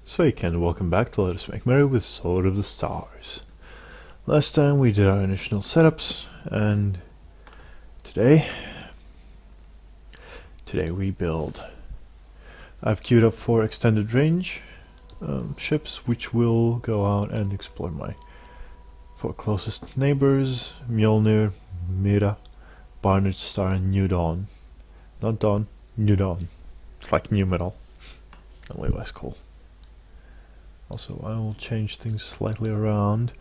So again, welcome back to Let Us Make Merry with Sword of the Stars. Last time we did our initial setups, and today we build. I've queued up 4 extended range ships, which will go out and explore my 4 closest neighbors: Mjolnir, Mira, Barnard Star, and New Dawn. Not Dawn, New Dawn. It's like new metal. Way less cool. Also, I will change things slightly around.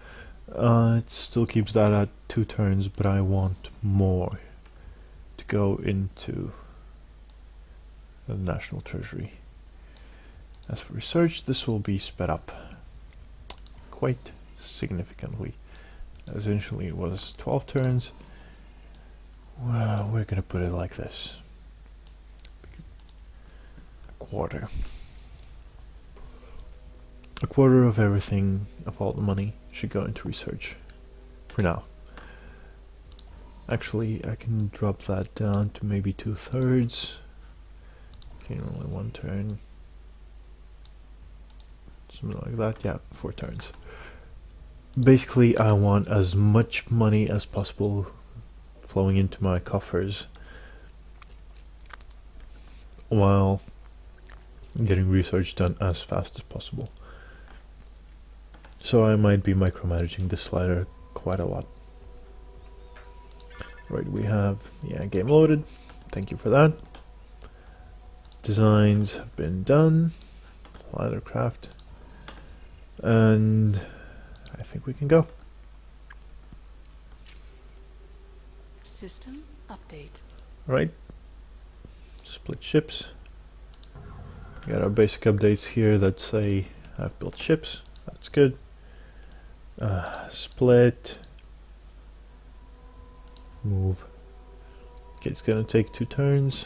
It still keeps that at 2 turns, but I want more to go into the National Treasury. As for research, this will be sped up quite significantly. As initially it was 12 turns. Well, we're gonna put it like this. A quarter of everything, of all the money, should go into research. For now. Actually, I can drop that down to maybe 2/3. Okay, only 1 turn. Something like that, yeah, 4 turns. Basically, I want as much money as possible flowing into my coffers while getting research done as fast as possible. So I might be micromanaging this slider quite a lot. Right, we have, game loaded. Thank you for that. Designs have been done. Leathercraft. And I think we can go. System update. Right. Split ships. We got our basic updates here that say I've built ships. That's good. Split. Move. Okay, it's gonna take 2 turns.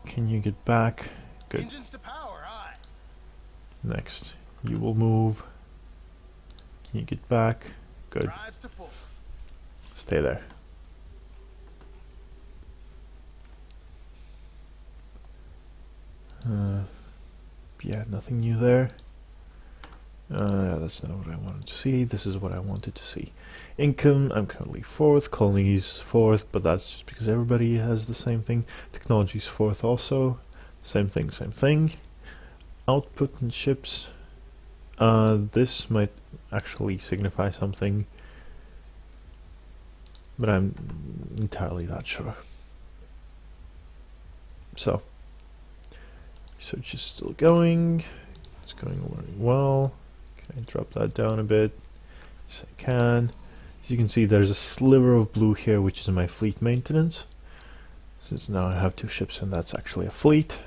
Can you get back? Good. Engines to power, aye. Next, you will move. Can you get back? Good. Drives to full. Stay there. Yeah, nothing new there. That's not what I wanted to see. This is what I wanted to see. Income, I'm currently 4th. Colonies 4th, but that's just because everybody has the same thing. Technology's 4th also. Same thing, same thing. Output in ships. This might actually signify something, but I'm entirely not sure. So, research is still going. It's going very well. Can I drop that down a bit? Yes, I can. As you can see, there's a sliver of blue here, which is my fleet maintenance. Since now I have 2 ships, and that's actually a fleet.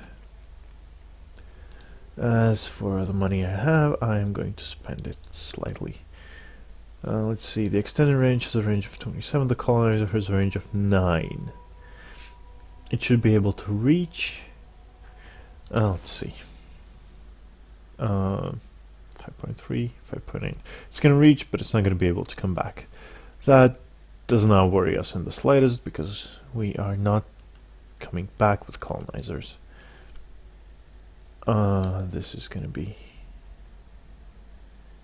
As for the money I have, I am going to spend it slightly. Let's see, the extended range has a range of 27, the colonizer has a range of 9. It should be able to reach... let's see. 5.3, 5.8. It's going to reach, but it's not going to be able to come back. That does not worry us in the slightest, because we are not coming back with colonizers. This is going to be...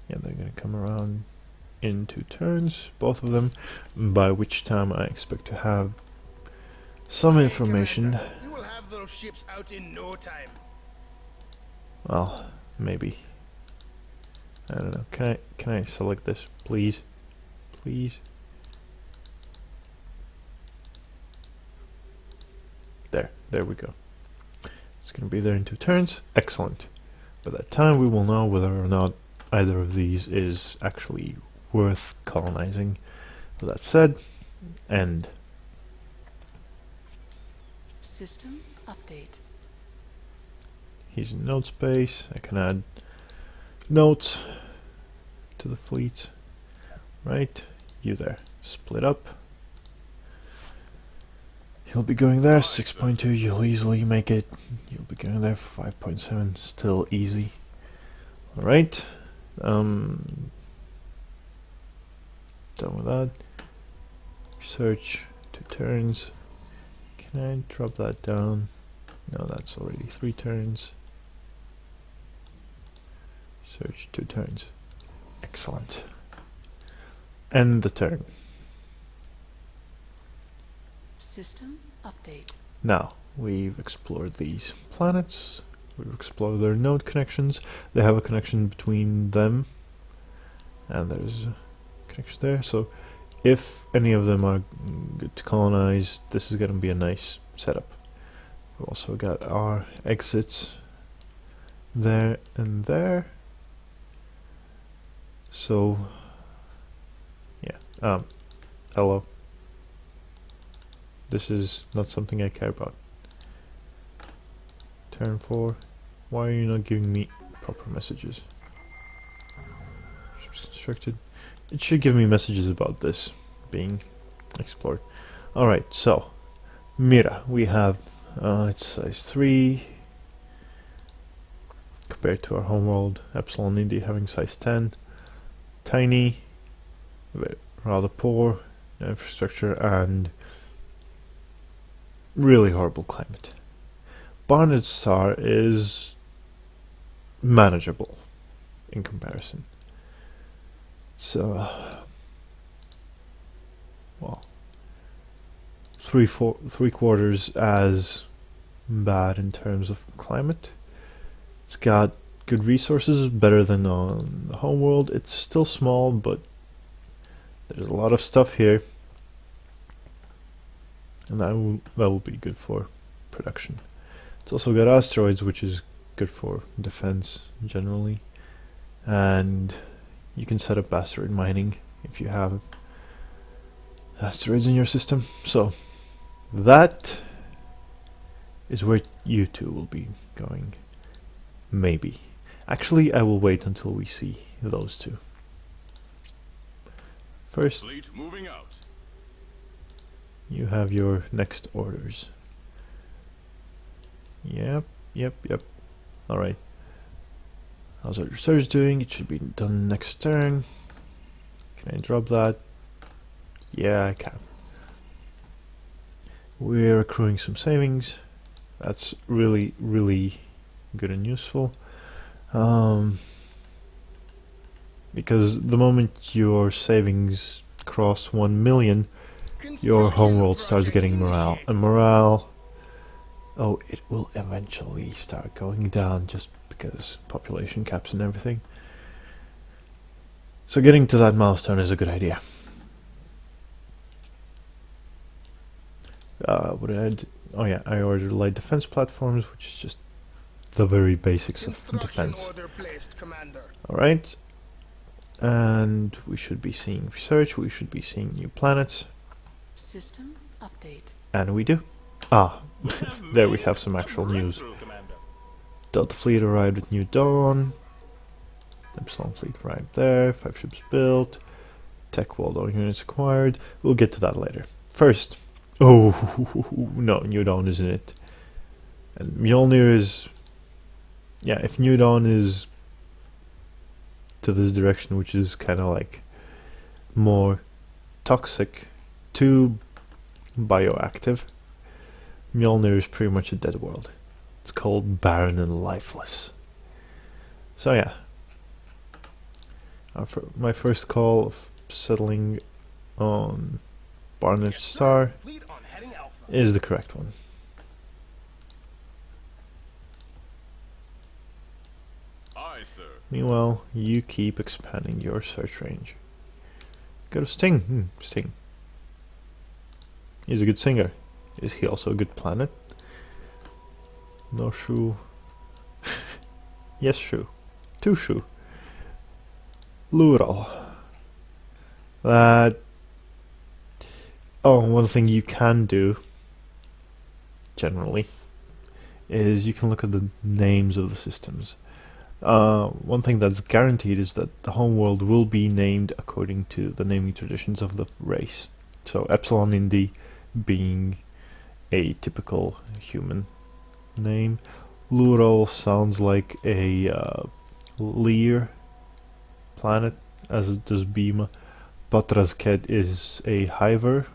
yeah, they're going to come around in 2 turns, both of them, by which time I expect to have some information. We will have those ships out in no time. Well, maybe. I don't know. Can I select this, please? Please. There we go. It's going to be there in 2 turns. Excellent. By that time, we will know whether or not either of these is actually worth colonizing. With that said, end. System update. Here's a note space. I can add notes to the fleet. Right, you there. Split up. You'll be going there, 6.2, you'll easily make it. You'll be going there for 5.7, still easy. Alright. Done with that. Research, 2 turns. Can I drop that down? No, that's already 3 turns. Search 2 turns. Excellent. End the turn. System update. Now, we've explored these planets. We've explored their node connections. They have a connection between them. And there's a connection there. So, if any of them are good to colonize, this is going to be a nice setup. We've also got our exits there and there. So, yeah. Hello. This is not something I care about. Turn 4. Why are you not giving me proper messages? Ships constructed. It should give me messages about this being explored. Alright, so Mira, we have it's size 3 compared to our homeworld. Epsilon Indy having size 10. Tiny, rather poor infrastructure, and really horrible climate. Barnard Star is manageable in comparison. So, well, three quarters as bad in terms of climate. It's got good resources, better than on the homeworld. It's still small, but there's a lot of stuff here, and that will be good for production. It's also got asteroids, which is good for defense generally, and you can set up asteroid mining if you have asteroids in your system. So that is where you two will be going. Maybe. Actually, I will wait until we see those two. First, Fleet moving out. you have your next orders. Yep. Alright. How's our research doing? It should be done next turn. Can I drop that? Yeah, I can. We're accruing some savings. That's really, really good and useful. Because the moment your savings cross 1 million, your homeworld starts getting morale. And morale, oh, it will eventually start going down just because population caps and everything. So getting to that milestone is a good idea. What did I do? Oh yeah, I ordered light defense platforms, which is just the very basics of defense. Alright. And we should be seeing research, we should be seeing new planets. System update. And we do. Ah, there we have some actual news. Delta Fleet arrived at New Dawn. Epsilon Fleet arrived there. 5 ships built. Tech Waldo units acquired. We'll get to that later. First, oh no, New Dawn isn't it. And Mjolnir is, yeah, if New Dawn is to this direction, which is kind of like more toxic to bioactive, Mjolnir is pretty much a dead world. It's called barren and lifeless. So yeah, my first call of settling on Barnard Star is the correct one. Aye, sir. Meanwhile, you keep expanding your search range. Go to Sting. Sting. He's a good singer. Is he also a good planet? No shoe. Yes shoe. 2 shoe. Lural. That. Oh, one thing you can do, generally, is you can look at the names of the systems. One thing that's guaranteed is that the homeworld will be named according to the naming traditions of the race. So Epsilon Indy being a typical human name. Lural sounds like a Lear planet, as does Bima. Batrazked is a Hiver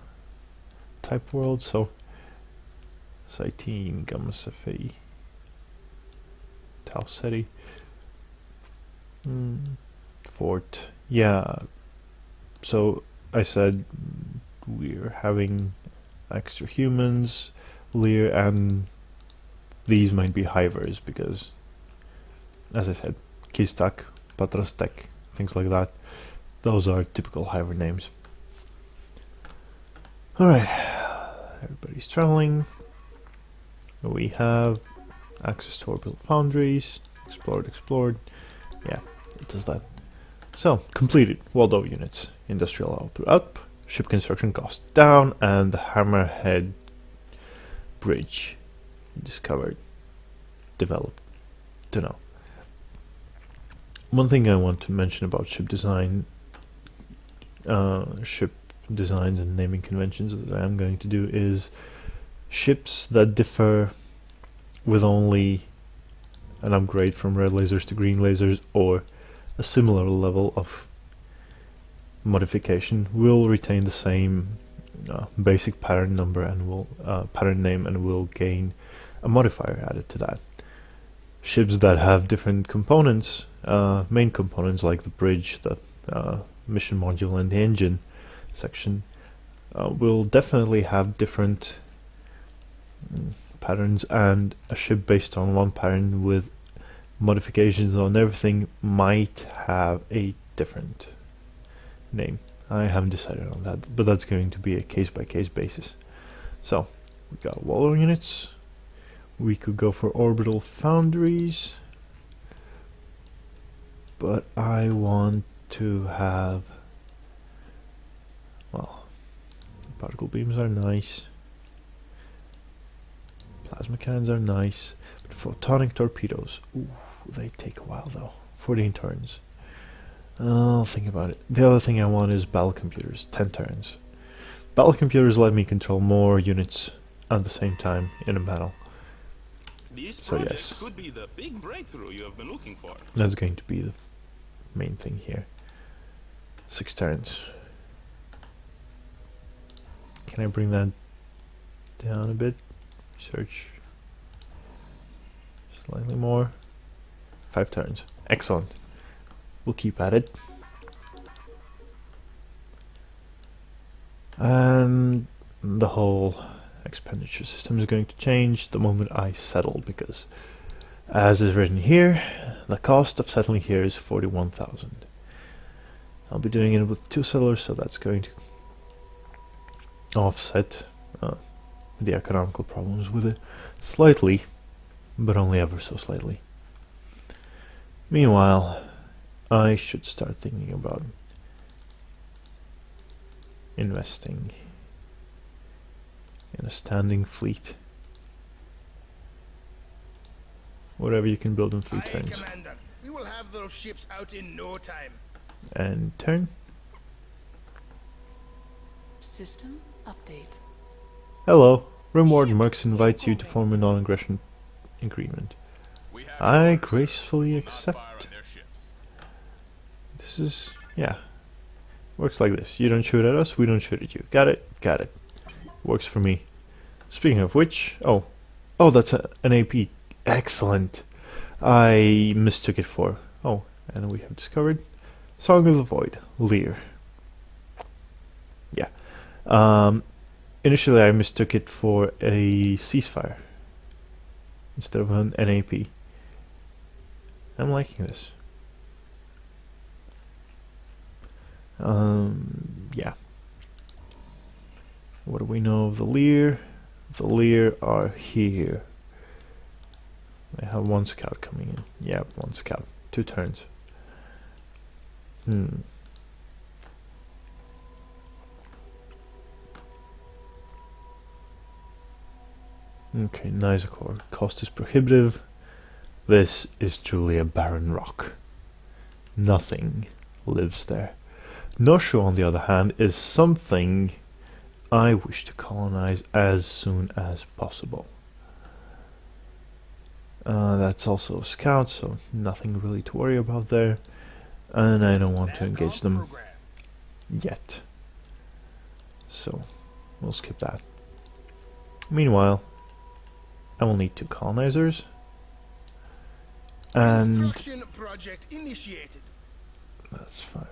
type world, so Saitine, Gamma Cephei, Tau Ceti. Fort. Yeah. So I said we're having extra humans, Lear, and these might be hivers because, as I said, Kistak, Patrastek, things like that. Those are typical hiver names. Alright, everybody's traveling. We have access to orbital foundries. Explored. Yeah, it does that. So, completed. Walled over units. Industrial output up. Ship construction cost down. And the Hammerhead Bridge discovered. Developed. Don't know. One thing I want to mention about ship design, ship designs and naming conventions that I'm going to do is ships that differ with only an upgrade from red lasers to green lasers or a similar level of modification will retain the same basic pattern number and will pattern name and will gain a modifier added to that. Ships that have different components, main components like the bridge, the mission module and the engine section, will definitely have different patterns, and a ship based on one pattern with modifications on everything might have a different name. I haven't decided on that, but that's going to be a case-by-case basis. So, we got Waller units. We could go for orbital foundries, but I want to have, well, particle beams are nice, plasma cannons are nice, but photonic torpedoes, ooh, they take a while though. 14 turns. I'll think about it. The other thing I want is battle computers, 10 turns. Battle computers let me control more units at the same time in a battle. This So project yes, could be the big breakthrough you have been looking for. that's going to be the main thing here. 6 turns. Can I bring that down a bit? Search. Slightly more. 5 turns. Excellent. We'll keep at it. And the whole expenditure system is going to change the moment I settle, because as is written here, the cost of settling here is 41,000. I'll be doing it with 2 settlers, so that's going to offset the economical problems with it slightly, but only ever so slightly. Meanwhile, I should start thinking about investing in a standing fleet. Whatever you can build in 3 turns. Commander. We will have those ships out in no time. And turn. System update. Hello. Rimward Ships Mercs invites you to incoming. form a non-aggression agreement. We have I orders, sir. gracefully Will not accept. fire on their ships. This is, yeah, works like this. You don't shoot at us, we don't shoot at you. Got it? Got it. Works for me. Speaking of which, oh, that's an AP. Excellent. I mistook it for, and we have discovered Song of the Void, Lear. Yeah. Initially I mistook it for a ceasefire instead of an NAP. I'm liking this. Yeah. What do we know of the Lear? The Lear are here. They have 1 scout coming in. Yeah, 1 scout. 2 turns. Okay, Nizakor. Cost is prohibitive. This is truly a barren rock. Nothing lives there. Noshu, on the other hand, is something I wish to colonize as soon as possible. That's also a scout, so nothing really to worry about there. And I don't want to engage them yet. So, we'll skip that. Meanwhile, I will need 2 colonizers. And Construction project initiated. that's 5.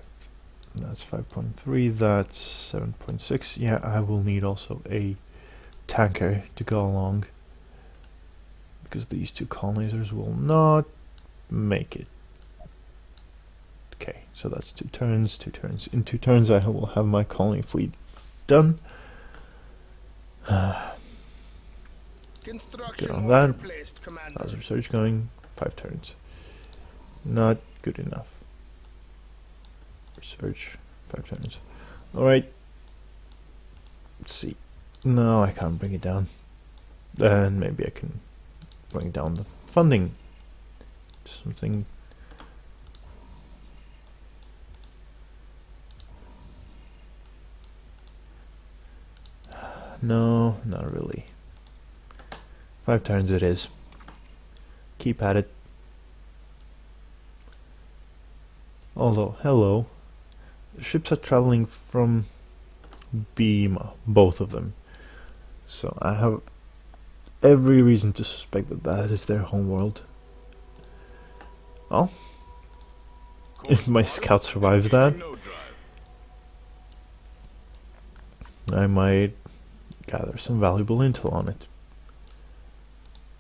That's 5.3. That's 7.6. Yeah, I will need also a tanker to go along, because these 2 colonizers will not make it. Okay, so that's 2 turns, 2 turns. In 2 turns I will have my colony fleet done. Construction Good on order that. placed, Commander. How's research going? 5 turns. Not good enough. Research, 5 turns. Alright. Let's see. No, I can't bring it down. Then maybe I can bring down the funding. Something. No, not really. 5 turns it is. Keep at it. Although, hello. The ships are traveling from Bima, both of them. So I have every reason to suspect that that is their homeworld. Well, if my scout survives that, I might gather some valuable intel on it.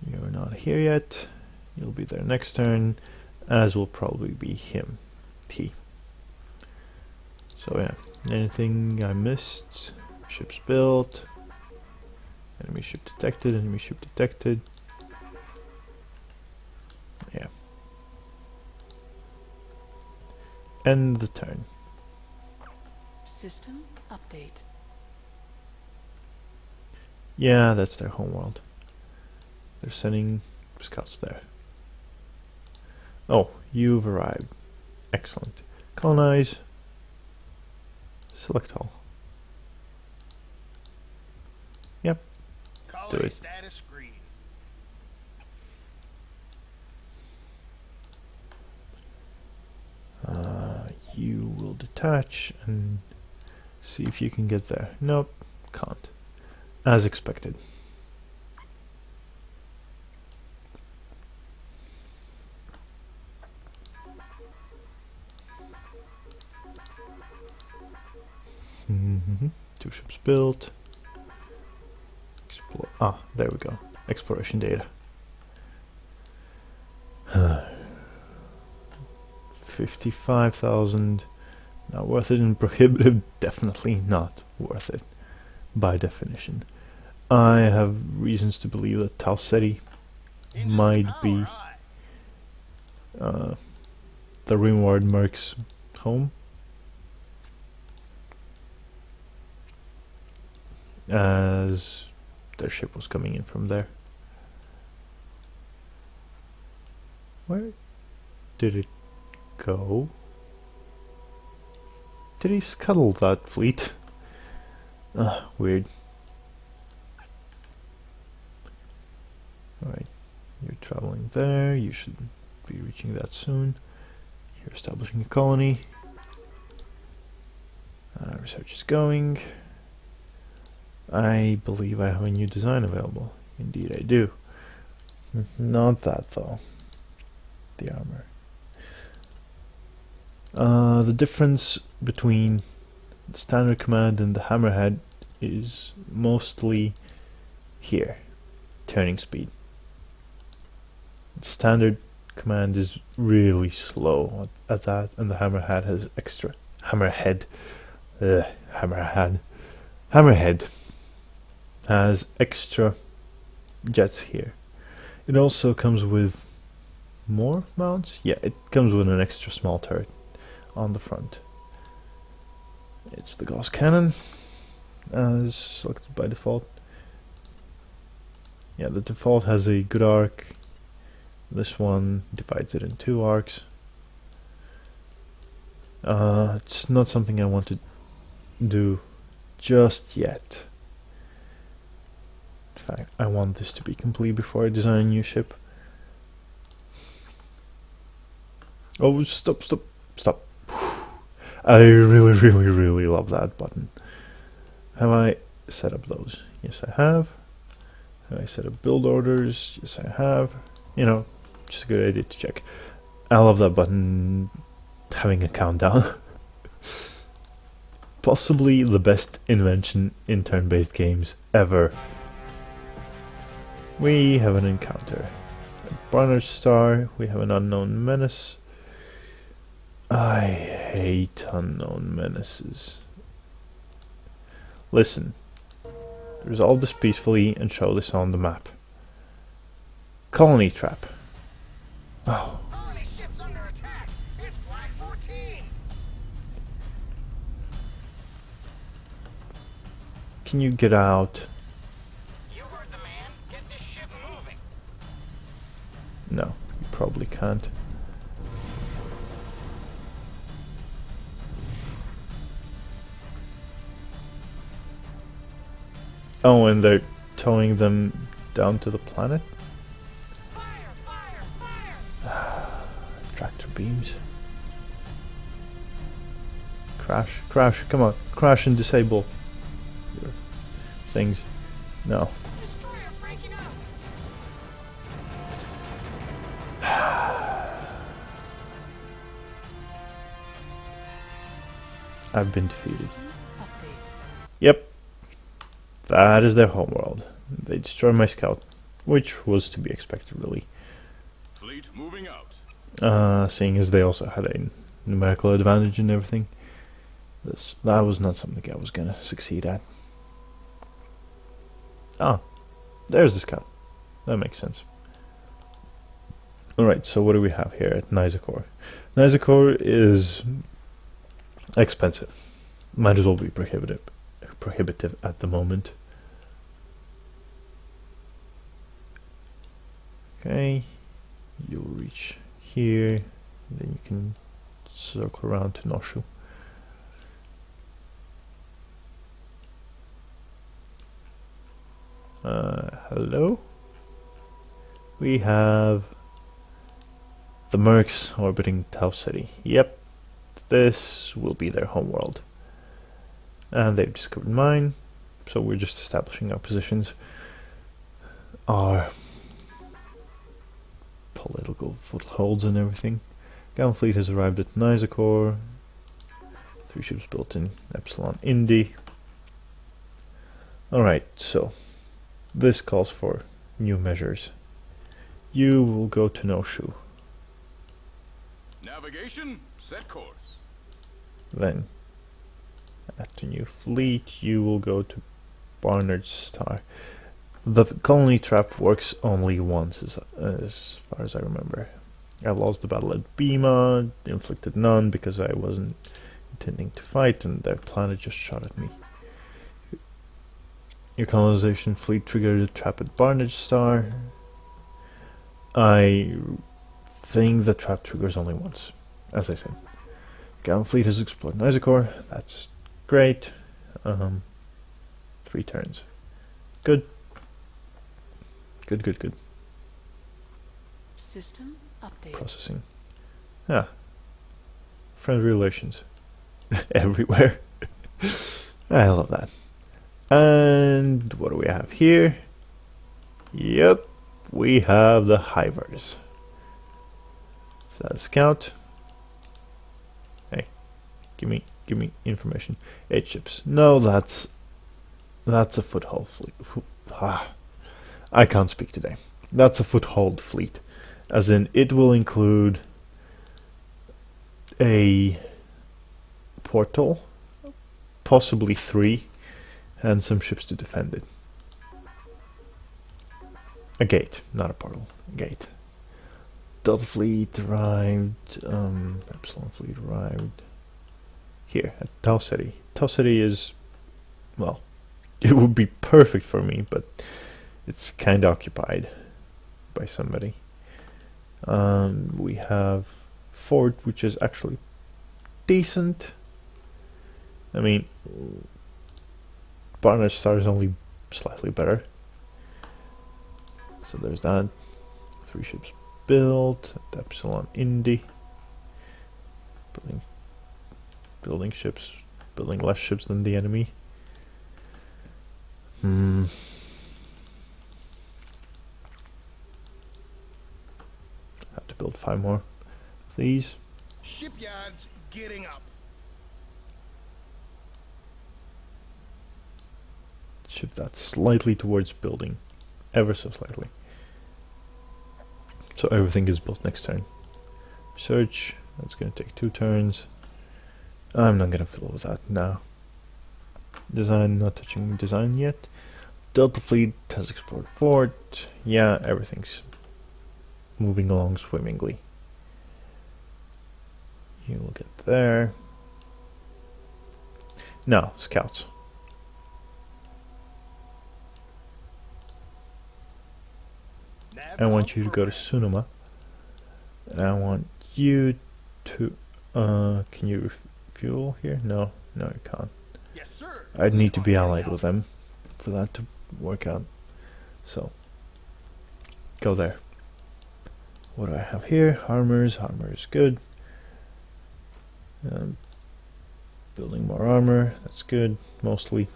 You're not here yet. You'll be there next turn, as will probably be him. So yeah, anything I missed? Ships built. Enemy ship detected, enemy ship detected. Yeah. End the turn. System update. Yeah, that's their homeworld. They're sending scouts there. Oh, you've arrived. Excellent. Colonize. Select all. Yep. Colony it. status green. You will detach and see if you can get there. Nope, can't. As expected. Mm-hmm. 2 ships built. There we go. Exploration data. 55,000. Not worth it, and prohibitive. Definitely not worth it. By definition. I have reasons to believe that Talseti Engines might to power, be aye. the Rimward Merc's home, as their ship was coming in from there. Where did it go? Did he scuttle that fleet? Weird. Alright, you're traveling there, you should be reaching that soon. You're establishing a colony. Research is going. I believe I have a new design available. Indeed I do. Not that though. The armor. The difference between the standard command and the hammerhead is mostly here. Turning speed. Standard command is really slow at that, and the hammerhead has extra. Hammerhead has extra jets here. It also comes with more mounts. Yeah, it comes with an extra small turret on the front. It's the Gauss cannon, as selected by default. Yeah, the default has a good arc. This one divides it in 2 arcs. It's not something I want to do just yet. In fact, I want this to be complete before I design a new ship. Oh, stop. I really love that button. Have I set up those? Yes, I have. Have I set up build orders? Yes, I have. You know, Just a good idea to check. I love that button having a countdown. Possibly the best invention in turn-based games ever. We have an encounter. A Barnard Star, we have an unknown menace. I hate unknown menaces. Listen, resolve this peacefully and show this on the map. Colony trap. Oh. Colony ship's under attack. It's Flag 14. Can you get out? You heard the man. Get this ship moving. No, you probably can't. Oh, and they're towing them down to the planet? Fire! Fire! Fire! Tractor beams. Crash, crash, come on, crash and disable your things. No. Destroyer breaking out. I've been defeated. System update. Yep. That is their homeworld. They destroyed my scout, which was to be expected, really. Fleet moving out. Seeing as they also had a numerical advantage and everything. That was not something I was gonna succeed at. Ah, there's the scout. That makes sense. Alright, so what do we have here at Nizakor? Nizakor is expensive. Might as well be prohibitive at the moment. Okay, you'll reach here, then you can circle around to Noshu. Hello? We have the Mercs orbiting Tau City. Yep, this will be their homeworld. And they've discovered mine, so we're just establishing our positions. Our political footholds and everything. Gun fleet has arrived at Nizakor. 3 ships built in Epsilon Indy. Alright, so this calls for new measures. You will go to Noshu. Navigation, set course. Then, at the new fleet, you will go to Barnard Star. The colony trap works only once, as far as I remember. I lost the battle at Bima, inflicted none because I wasn't intending to fight, and their planet just shot at me. Your colonization fleet triggered a trap at Barnard Star. I think the trap triggers only once, as I said. Gallant fleet has explored Nizakor. That's great. 3 turns. Good. Good. System update. Processing. Ah. Friend relations. Everywhere. I love that. And what do we have here? Yep. We have the Hivers. Is that a scout? Hey. Give me information. 8 ships. No, that's a foothold fleet. I can't speak today. That's a foothold fleet. As in, it will include a portal, possibly 3, and some ships to defend it. A gate, not a portal. A gate. Delta fleet arrived. Epsilon fleet arrived. Here, at Tau City. Tau City is, well, it would be perfect for me, but it's kind of occupied by somebody. We have Fort, which is actually decent. I mean, Barnard Star is only slightly better. So there's that. 3 ships built at Epsilon Indy. Building ships, building less ships than the enemy. build 5 more of these. Shipyards getting up. Shift that slightly towards building, ever so slightly. So everything is built next turn. Research, that's going to take 2 turns. I'm not going to fiddle with that now. Design, not touching design yet. Delta Fleet has explored fort. Yeah, everything's moving along swimmingly. You will get there. Now, scouts. I want you to go to Sunuma. And I want you to... can you refuel here? No, you can't. Yes, sir. I'd need to be allied with them for that to work out. So, go there. What do I have here? Armors. Armor is good. Building more armor. That's good, mostly.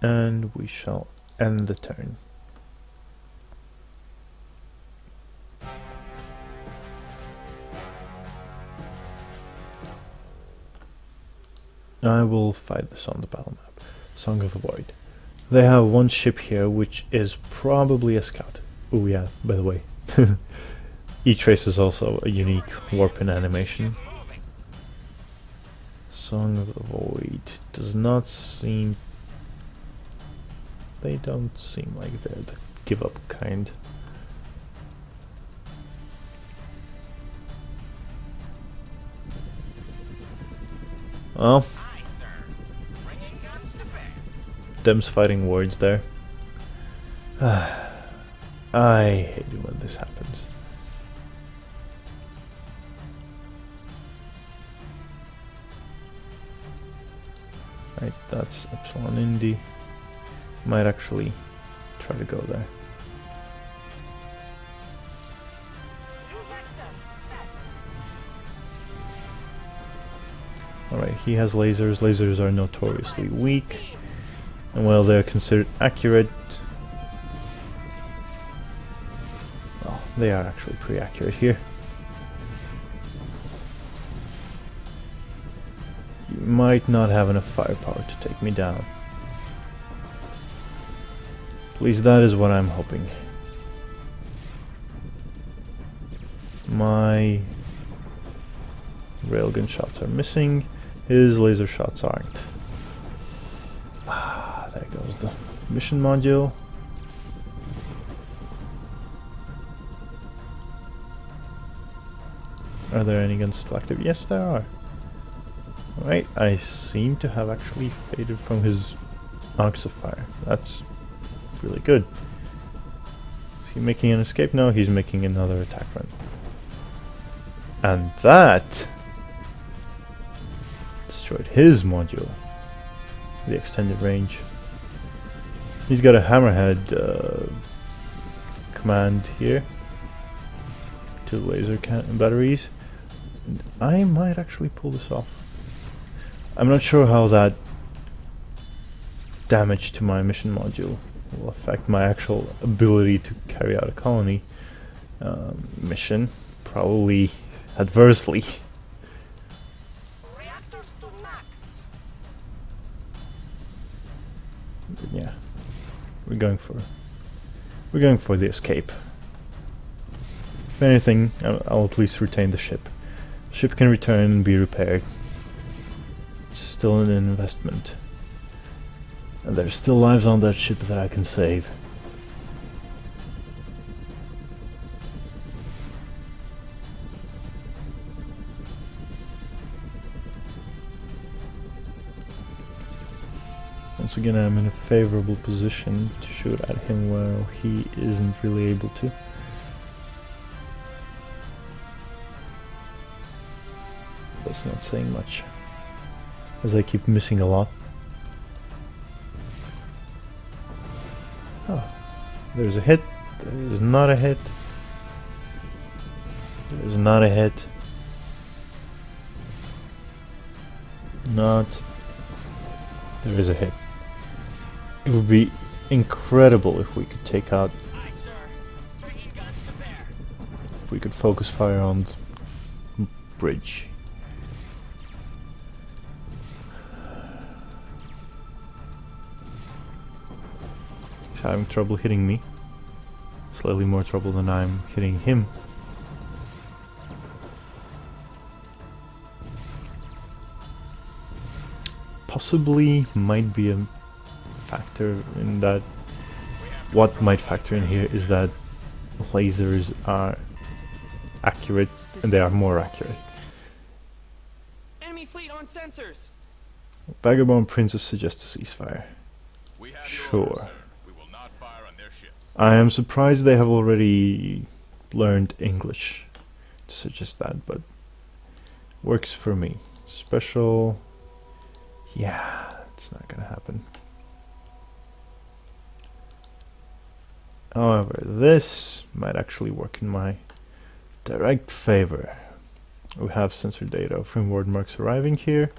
And we shall end the turn. I will fight this on the battle map. Song of the Void. They have 1 ship here, which is probably a scout. Oh yeah, by the way. Each race is also a unique warp-in animation. Song of the Void does not seem... They don't seem like they're the give-up kind. Well, Aye, sir. Bringing guns to bear. them's fighting words there. I hate it when this happens. Right, that's Epsilon Indy. Might actually try to go there. Alright, he has lasers. Lasers are notoriously weak. And while they're considered accurate... Well, they are actually pretty accurate here. You might not have enough firepower to take me down. At least that is what I'm hoping. My railgun shots are missing. His laser shots aren't. Ah, there goes the mission module. Are there any guns still active? Yes, there are. Alright, I seem to have actually faded from his arcs of fire. That's really good. Is he making an escape? No, he's making another attack run. And that destroyed his module. The extended range. He's got a hammerhead command here. 2 laser batteries. And I might actually pull this off. I'm not sure how that damage to my mission module will affect my actual ability to carry out a colony mission. Probably adversely. Reactors to max. But yeah, we're going for the escape. If anything, I'll at least retain the ship. The ship can return and be repaired. It's still an investment. And there's still lives on that ship that I can save. Once again, I'm in a favorable position to shoot at him while he isn't really able to. That's not saying much, as I keep missing a lot. Oh, there's a hit. There is not a hit. There is not a hit. Not. There is a hit. It would be incredible if we could take out Aye, sir. we could focus fire on the bridge. He's having trouble hitting me. Slightly more trouble than I'm hitting him. Possibly might be a factor in that. What might factor in here is that lasers are accurate and they are more accurate. Enemy fleet on sensors. Vagabond Princess suggests a ceasefire. We have Sure. your orders, sir. We will not fire on their ships. I am surprised they have already learned English to suggest that, but works for me. Special. Yeah, it's not gonna happen. However, this might actually work in my direct favor. We have sensor data of reward marks arriving here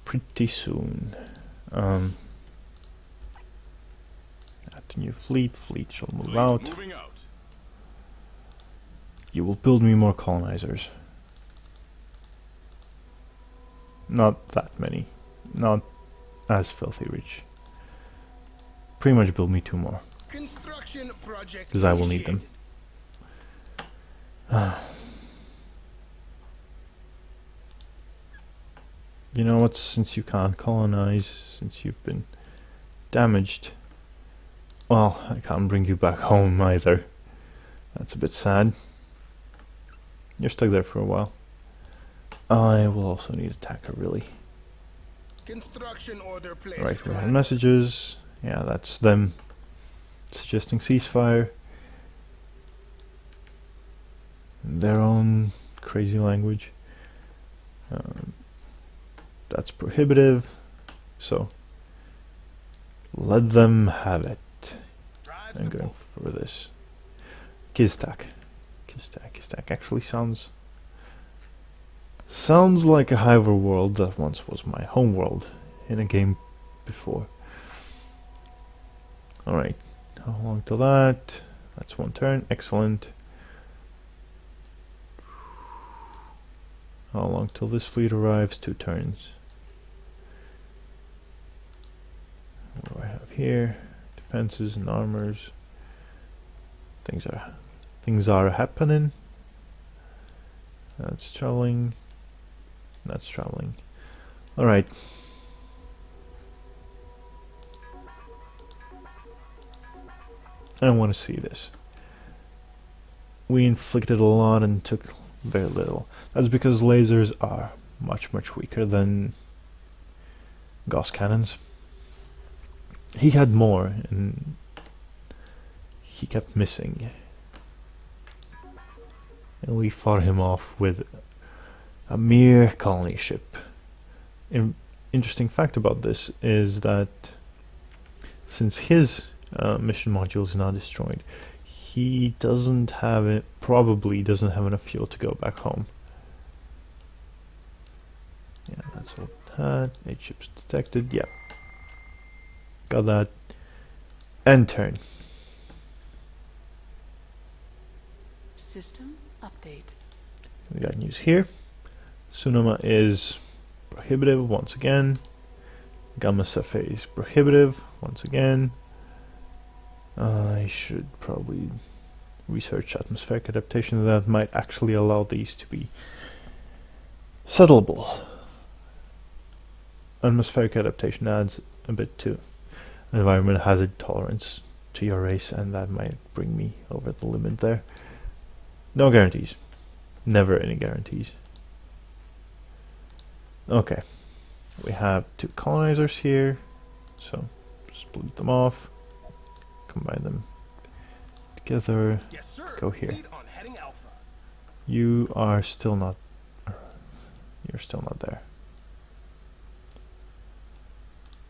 pretty soon. Add to new fleet. Fleet shall move Fleet out. moving out. You will build me more colonizers. Not that many. Not as filthy rich. Pretty much build me 2 more. Construction project Because I will need them. initiated. You know what, since you can't colonize, since you've been damaged, well, I can't bring you back home either. That's a bit sad. You're stuck there for a while. I will also need attacker, really. Construction order placed. Right, we have messages. Yeah, that's them suggesting ceasefire. In their own crazy language. That's prohibitive, so let them have it. Drives I'm to going full. for this. Kiztak. Kiztak actually sounds like a hyper world that once was my home world in a game before. Alright, how long till that? That's 1 turn, excellent. How long till this fleet arrives? 2 turns. What do I have here? Defenses and armors. Things are happening. That's traveling. That's traveling. Alright. I want to see this. We inflicted a lot and took very little. That's because lasers are much weaker than Gauss cannons. He had more and he kept missing. And we fought him off with a mere colony ship. Interesting fact about this is that since his mission module is not destroyed, he doesn't have it. Probably doesn't have enough fuel to go back home. Yeah, that's all that. 8 ships detected. Yeah, got that. End turn. System update. We got news here. Tsunoma is prohibitive once again. Gamma Cephei is prohibitive once again. I should probably research atmospheric adaptation that might actually allow these to be settleable. Atmospheric adaptation adds a bit to environment hazard tolerance to your race, and that might bring me over the limit there. No guarantees. Never any guarantees. Okay. We have 2 colonizers here, so split them off. Combine them together. Yes, sir. Go here. Fleet on heading alpha. You are still not. You're still not there.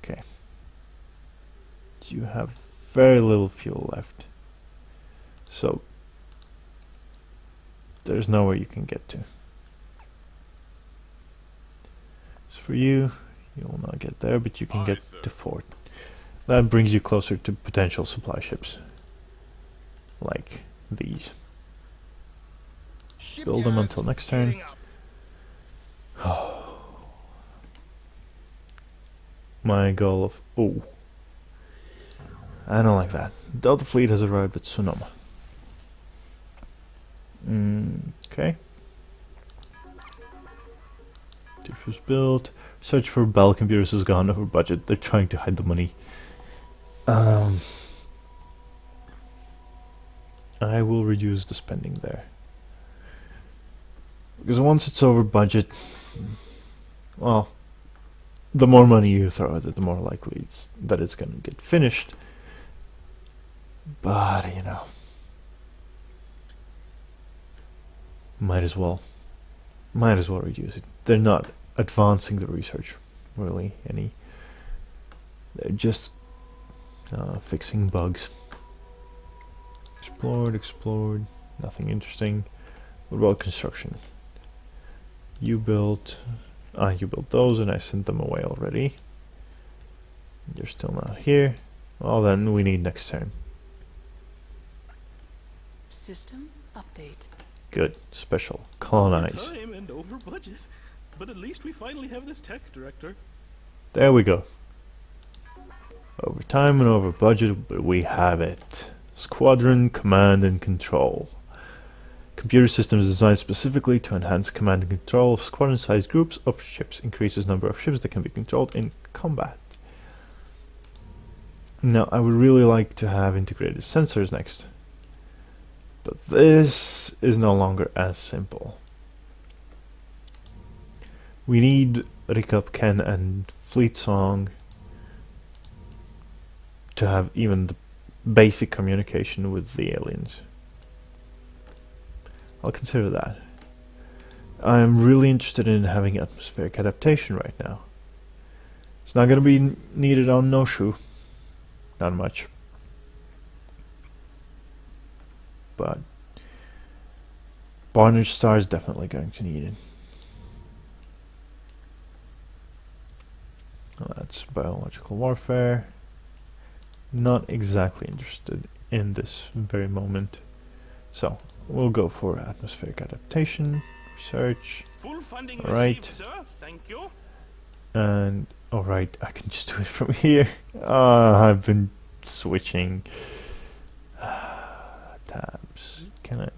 Okay. You have very little fuel left, so there's nowhere you can get to. As for you, you will not get there, but you can Aye, get sir. to Fort. That brings you closer to potential supply ships, like these. build them until next turn. Gearing up. My goal of... Oh. I don't like that. Delta fleet has arrived at Sonoma. Okay. Diffuse built. Search for Bell computers has gone over budget. They're trying to hide the money. I will reduce the spending there. Because once it's over budget, well, the more money you throw at it, the more likely that it's going to get finished. But, you know, might as well reduce it. They're not advancing the research really any. They're just fixing bugs. Explored, nothing interesting. What about construction? You built those and I sent them away already. You're still not here. Well then, we need next turn. System update. Good. Special. Colonize. Time and over budget. But at least we finally have this tech director. There we go. Over time and over budget, but we have it. Squadron Command and Control. Computer systems designed specifically to enhance command and control of squadron-sized groups of ships. Increases number of ships that can be controlled in combat. Now, I would really like to have integrated sensors next. But this is no longer as simple. We need Rikup, Ken and Fleet Song to have even the basic communication with the aliens. I'll consider that. I'm really interested in having atmospheric adaptation right now. It's not going to be needed on Noshu. Not much. But Barnage Star is definitely going to need it. Well, that's biological warfare. Not exactly interested in this very moment. So, we'll go for atmospheric adaptation, research. Full funding Alright. received, sir. Thank you. And, alright, I can just do it from here. I've been switching tabs. Can I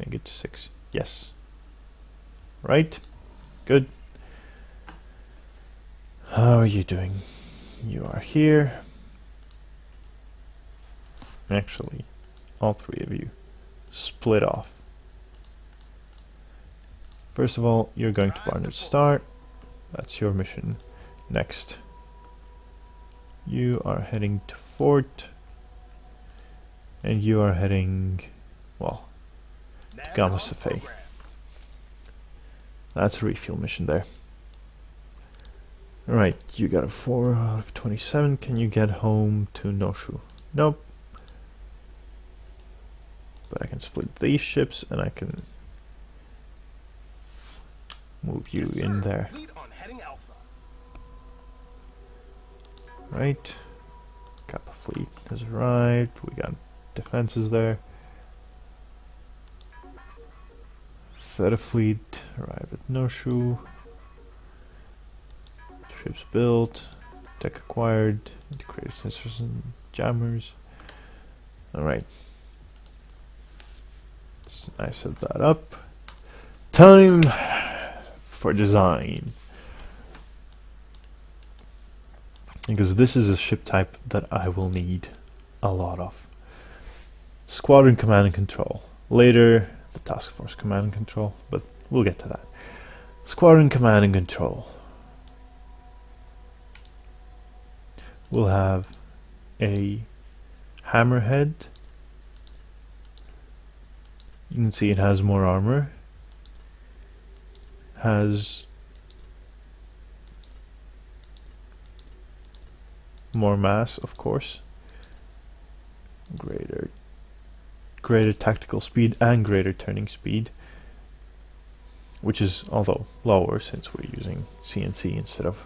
get to 6? Yes. Right? Good. How are you doing? You are here. Actually, all three of you split off. First of all, you're going to Barnard Star. That's your mission. Next, you are heading to Fort, and you are heading, well, to Gamma Cephei. That's a refuel mission there. Alright, you got a 4 out of 27. Can you get home to Noshu? Nope. But I can split these ships and I can move you in there. Fleet on heading Alpha. Right. Kappa fleet has arrived. We got defenses there. Theta fleet arrived at Noshu. Ships built. Tech acquired. Integrated sensors and jammers. Alright. I set that up. Time for design. Because this is a ship type that I will need a lot of. Squadron command and control. Later, the task force command and control, but we'll get to that. Squadron command and control. We'll have a hammerhead. You can see it has more armor. Has more mass, of course. Greater tactical speed and greater turning speed, which is although lower since we're using CNC instead of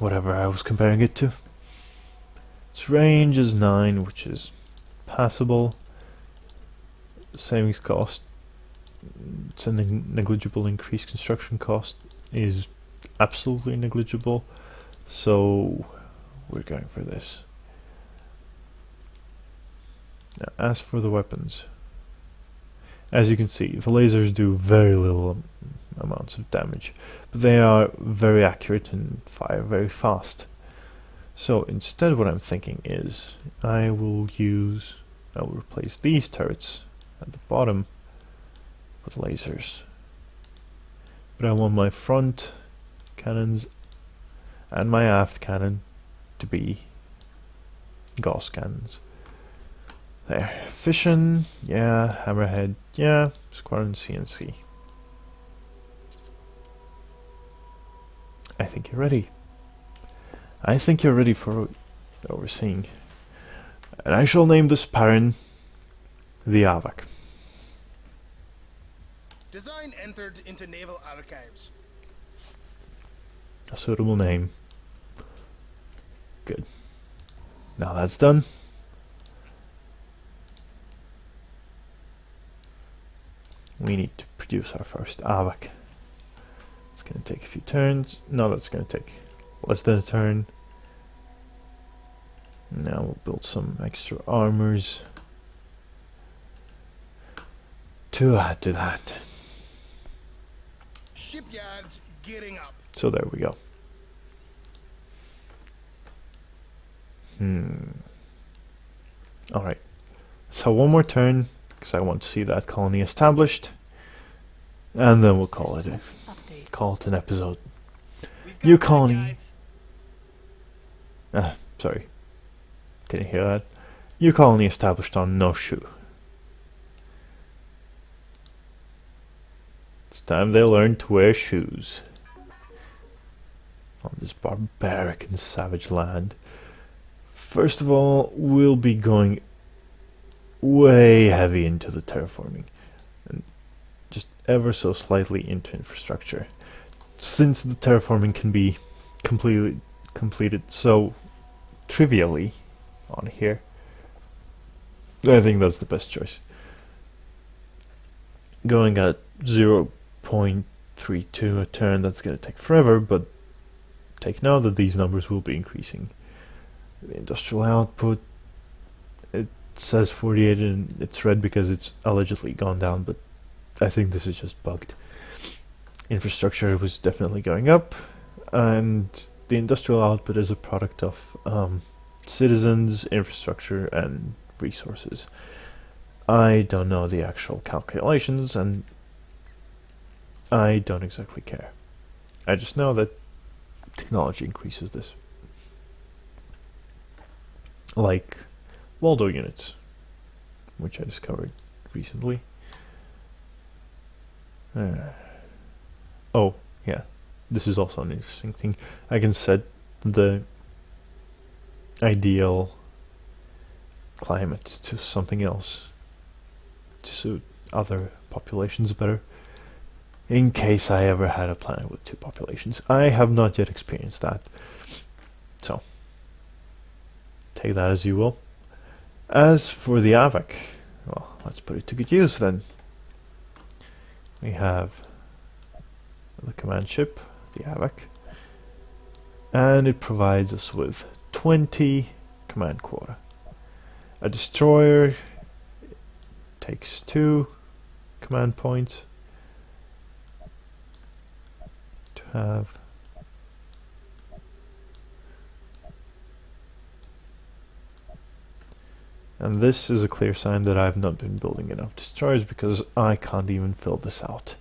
whatever I was comparing it to. Its range is 9, which is passable. Savings cost it's a negligible increase. Construction cost is absolutely negligible, so we're going for this. Now, as for the weapons, as you can see, the lasers do very little amounts of damage, but they are very accurate and fire very fast. So instead, what I'm thinking is I will replace these turrets at the bottom with lasers, but I want my front cannons and my aft cannon to be Gauss cannons. There. Fission, yeah. Hammerhead, yeah. Squadron CNC. I think you're ready. I think you're ready for what we're seeing. And I shall name this Parent the Avak. Design entered into naval archives. A suitable name. Good. Now that's done. We need to produce our first Avak. It's going to take a few turns. No, that's going to take less than a turn. Now we'll build some extra armors to add to that. Shipyards gearing up. So there we go. Alright. So one more turn, because I want to see that colony established. And then we'll call it an episode. New colony. Sorry. Didn't hear that. New colony established on Noshu. It's time they learn to wear shoes. On this barbaric and savage land. First of all, we'll be going way heavy into the terraforming. And just ever so slightly into infrastructure. Since the terraforming can be completed so trivially on here, I think that's the best choice. Going at 0.32 a turn, that's going to take forever, but take note that these numbers will be increasing. The industrial output, it says 48 and it's red because it's allegedly gone down, but I think this is just bugged. Infrastructure was definitely going up, and the industrial output is a product of citizens, infrastructure, and resources. I don't know the actual calculations, and I don't exactly care. I just know that technology increases this. Like Waldo units, which I discovered recently. Oh, yeah. This is also an interesting thing. I can set the ideal climate to something else to suit other populations better, in case I ever had a planet with two populations. I have not yet experienced that, so take that as you will. As for the Avak, well, let's put it to good use then. We have the command ship, the Avak, and it provides us with 20 command quota. A destroyer takes 2 command points to have. And this is a clear sign that I've not been building enough destroyers, because I can't even fill this out.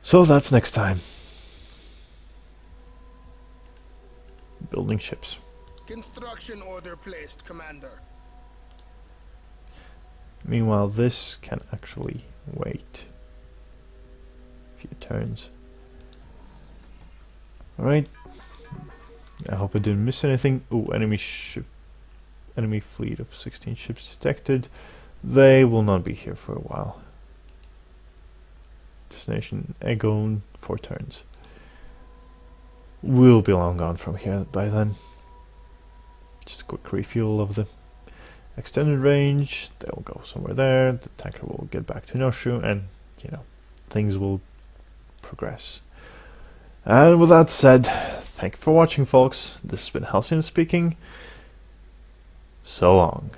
So that's next time. Building ships. Construction order placed, Commander. Meanwhile, this can actually wait a few turns. Alright. I hope I didn't miss anything. Ooh, enemy fleet of 16 ships detected. They will not be here for a while. Destination Egon, 4 turns. We'll be long gone from here by then. Just a quick refuel of the extended range, they will go somewhere there. The tanker will get back to Noshu, and you know, things will progress. And with that said, thank you for watching, folks. This has been Halcyon speaking. So long.